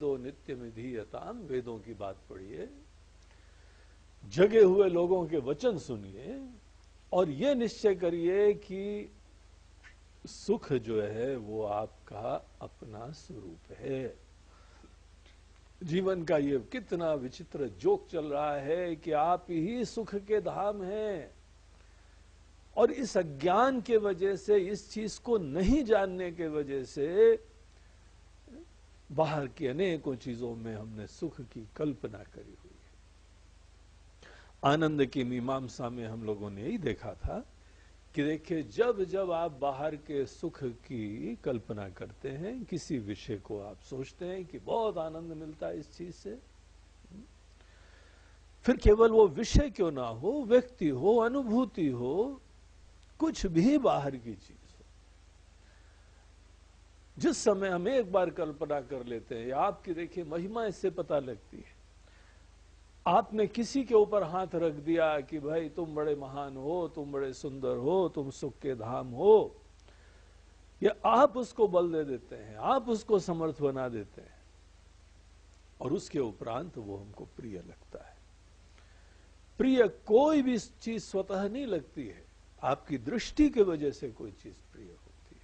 दो नित्य विधीयताम, वेदों की बात पढ़िए, जगे हुए लोगों के वचन सुनिए और ये निश्चय करिए कि सुख जो है वो आपका अपना स्वरूप है। जीवन का ये कितना विचित्र जोक चल रहा है कि आप ही सुख के धाम हैं, और इस अज्ञान के वजह से, इस चीज को नहीं जानने के वजह से बाहर की अनेकों चीजों में हमने सुख की कल्पना करी हुई है। आनंद की मीमांसा में हम लोगों ने यही देखा था कि देखिए, जब जब आप बाहर के सुख की कल्पना करते हैं, किसी विषय को आप सोचते हैं कि बहुत आनंद मिलता है इस चीज से, फिर केवल वो विषय क्यों ना हो, व्यक्ति हो, अनुभूति हो, कुछ भी बाहर की चीज हो, जिस समय हम एक बार कल्पना कर लेते हैं, आपकी देखिए महिमा इससे पता लगती है। आपने किसी के ऊपर हाथ रख दिया कि भाई तुम बड़े महान हो, तुम बड़े सुंदर हो, तुम सुख के धाम हो, या आप उसको बल दे देते हैं, आप उसको समर्थ बना देते हैं, और उसके उपरांत वो हमको प्रिय लगता है। प्रिय कोई भी चीज स्वतः नहीं लगती है, आपकी दृष्टि के वजह से कोई चीज प्रिय होती है।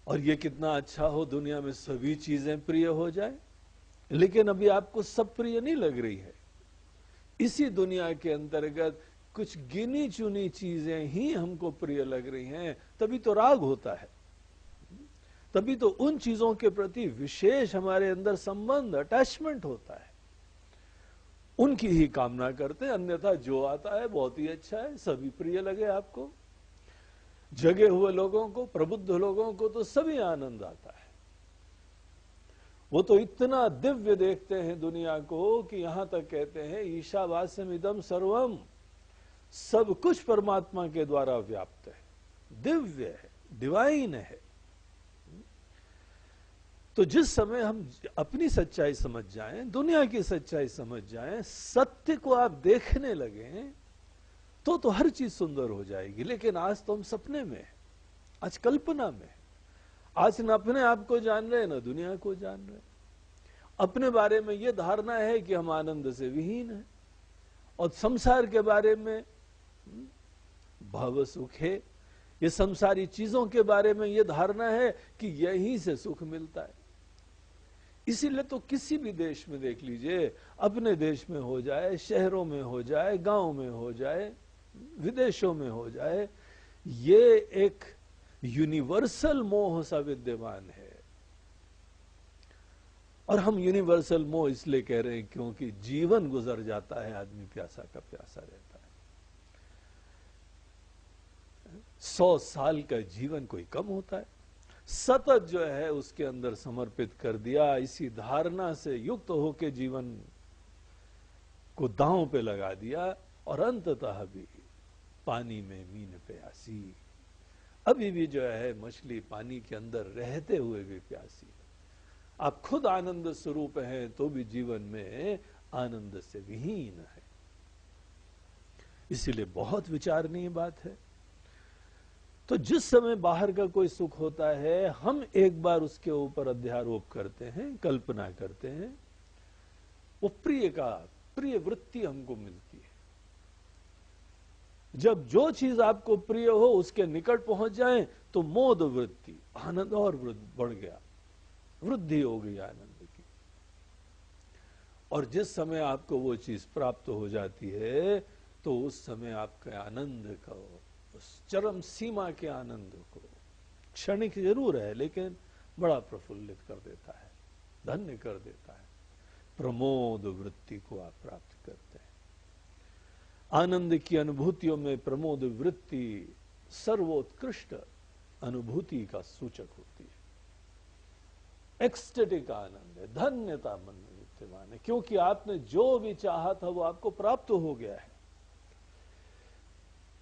और ये कितना अच्छा हो, दुनिया में सभी चीजें प्रिय हो जाए, लेकिन अभी आपको सब प्रिय नहीं लग रही है। इसी दुनिया के अंतर्गत कुछ गिनी चुनी चीजें ही हमको प्रिय लग रही हैं, तभी तो राग होता है, तभी तो उन चीजों के प्रति विशेष हमारे अंदर संबंध, अटैचमेंट होता है, उनकी ही कामना करते हैं। अन्यथा जो आता है बहुत ही अच्छा है, सभी प्रिय लगे आपको। जगे हुए लोगों को, प्रबुद्ध लोगों को तो सभी आनंद आता है। वो तो इतना दिव्य देखते हैं दुनिया को कि यहां तक कहते हैं ईशावास्यम इदम सर्वम, सब कुछ परमात्मा के द्वारा व्याप्त है, दिव्य है, डिवाइन है। तो जिस समय हम अपनी सच्चाई समझ जाएं, दुनिया की सच्चाई समझ जाएं, सत्य को आप देखने लगे, तो हर चीज सुंदर हो जाएगी। लेकिन आज तो हम सपने में, आज कल्पना में, आज न अपने आप को जान रहे न दुनिया को जान रहे। अपने बारे में यह धारणा है कि हम आनंद से विहीन हैं, और संसार के बारे में भव सुख है, ये संसारी चीजों के बारे में यह धारणा है कि यहीं से सुख मिलता है। इसीलिए तो किसी भी देश में देख लीजिए, अपने देश में हो जाए, शहरों में हो जाए, गांव में हो जाए, विदेशों में हो जाए, ये एक यूनिवर्सल मोह सा विद्यमान है। और हम यूनिवर्सल मोह इसलिए कह रहे हैं क्योंकि जीवन गुजर जाता है, आदमी प्यासा का प्यासा रहता है। 100 साल का जीवन कोई कम होता है, सतत जो है उसके अंदर समर्पित कर दिया, इसी धारणा से युक्त होकर जीवन को दांव पे लगा दिया, और अंततः भी पानी में मीन प्यासी। अभी भी जो है मछली पानी के अंदर रहते हुए भी प्यासी है। आप खुद आनंद स्वरूप हैं तो भी जीवन में आनंद से विहीन है। इसीलिए बहुत विचारणीय बात है। तो जिस समय बाहर का कोई सुख होता है, हम एक बार उसके ऊपर अध्यारोप करते हैं, कल्पना करते हैं, वो प्रिय वृत्ति हमको मिलती है। जब जो चीज आपको प्रिय हो उसके निकट पहुंच जाए तो मोद वृत्ति, आनंद और बढ़ गया, वृद्धि हो गई आनंद की। और जिस समय आपको वो चीज प्राप्त हो जाती है तो उस समय आपके आनंद का, उस चरम सीमा के आनंद को, क्षणिक जरूर है लेकिन बड़ा प्रफुल्लित कर देता है, धन्य कर देता है। प्रमोद वृत्ति को आप प्राप्त करते हैं। आनंद की अनुभूतियों में प्रमोद वृत्ति सर्वोत्कृष्ट अनुभूति का सूचक होती है। एक्सटेटिक आनंद है, धन्यता मन में विद्यमान है, क्योंकि आपने जो भी चाहा था वो आपको प्राप्त हो गया है।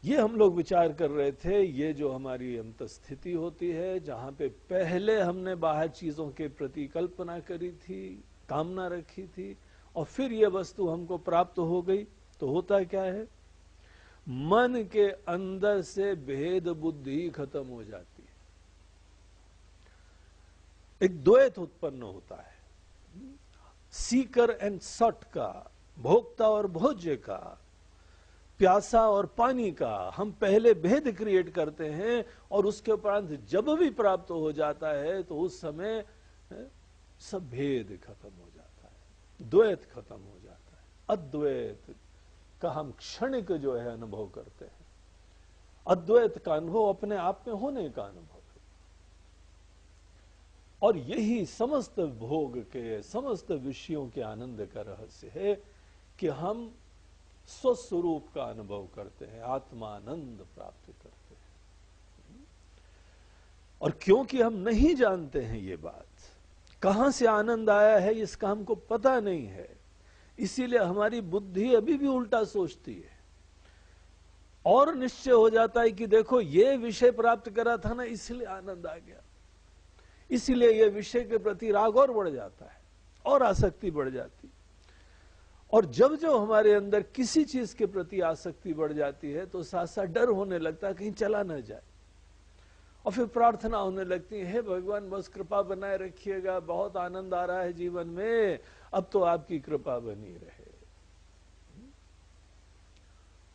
ये हम लोग विचार कर रहे थे, ये जो हमारी अंतस्थिति होती है, जहां पे पहले हमने बाहर चीजों के प्रति कल्पना करी थी, कामना रखी थी, और फिर ये वस्तु हमको प्राप्त हो गई, तो होता क्या है, मन के अंदर से भेद बुद्धि खत्म हो जाती है। एक द्वैत उत्पन्न होता है, सीकर एंड सट का, भोक्ता और भोज्य का, प्यासा और पानी का। हम पहले भेद क्रिएट करते हैं और उसके उपरांत जब भी प्राप्त हो जाता है तो उस समय सब भेद खत्म हो जाता है, द्वैत खत्म हो जाता है। अद्वैत का हम क्षणिक जो है अनुभव करते हैं। अद्वैत का अनुभव अपने आप में होने का अनुभव है, और यही समस्त भोग के, समस्त विषयों के आनंद का रहस्य है कि हम स्वस्वरूप का अनुभव करते हैं, आत्मानंद प्राप्त करते हैं। और क्योंकि हम नहीं जानते हैं ये बात, कहां से आनंद आया है इसका हमको पता नहीं है, इसीलिए हमारी बुद्धि अभी भी उल्टा सोचती है और निश्चय हो जाता है कि देखो ये विषय प्राप्त करा था ना, इसलिए आनंद आ गया, इसीलिए ये विषय के प्रति राग और बढ़ जाता है और आसक्ति बढ़ जाती। और जब जब हमारे अंदर किसी चीज के प्रति आसक्ति बढ़ जाती है तो साथ साथ डर होने लगता है कहीं चला ना जाए, और फिर प्रार्थना होने लगती है, हे भगवान बस कृपा बनाए रखिएगा, बहुत आनंद आ रहा है जीवन में, अब तो आपकी कृपा बनी रहे।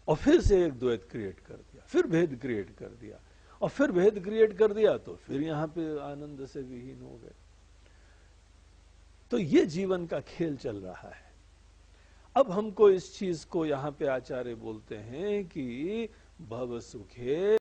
और फिर से एक द्वैत क्रिएट कर दिया, फिर भेद क्रिएट कर दिया, और फिर भेद क्रिएट कर दिया तो फिर यहां पे आनंद से विहीन हो गए। तो ये जीवन का खेल चल रहा है। अब हमको इस चीज को यहां पे आचार्य बोलते हैं कि भव सुखे